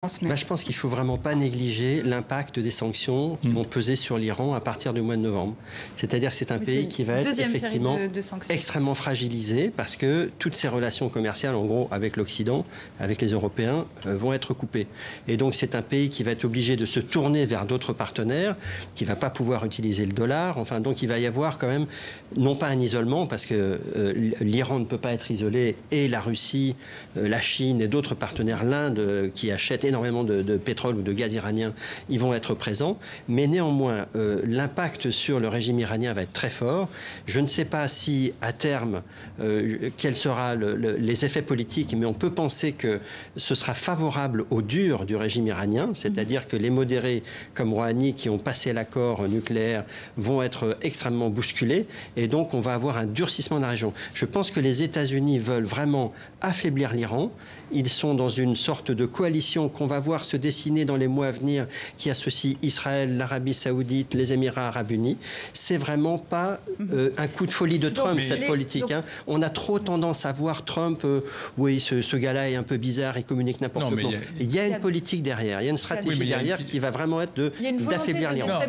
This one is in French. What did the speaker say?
Je pense qu'il ne faut vraiment pas négliger l'impact des sanctions qui vont peser sur l'Iran à partir du mois de novembre. C'est-à-dire que c'est un pays qui va être effectivement extrêmement fragilisé parce que toutes ses relations commerciales, en gros, avec l'Occident, avec les Européens, vont être coupées. Et donc c'est un pays qui va être obligé de se tourner vers d'autres partenaires, qui ne va pas pouvoir utiliser le dollar. Enfin, donc il va y avoir quand même, non pas un isolement, parce que l'Iran ne peut pas être isolé, et la Russie, la Chine et d'autres partenaires, l'Inde, qui achètent énormément de pétrole ou de gaz iranien, ils vont être présents. Mais néanmoins, l'impact sur le régime iranien va être très fort. Je ne sais pas si, à terme, quels seront les effets politiques, mais on peut penser que ce sera favorable au dur du régime iranien, c'est-à-dire que les modérés comme Rouhani, qui ont passé l'accord nucléaire, vont être extrêmement bousculés, et donc on va avoir un durcissement de la région. Je pense que les États-Unis veulent vraiment affaiblir l'Iran. Ils sont dans une sorte de coalition qu'on va voir se dessiner dans les mois à venir, qui associe Israël, l'Arabie Saoudite, les Émirats Arabes Unis. C'est vraiment pas un coup de folie de Trump, cette politique. Hein. On a trop tendance à voir Trump, oui, ce gars-là est un peu bizarre, il communique n'importe comment. Il y a une politique derrière, il y a une stratégie derrière qui va vraiment être d'affaiblir l'Iran.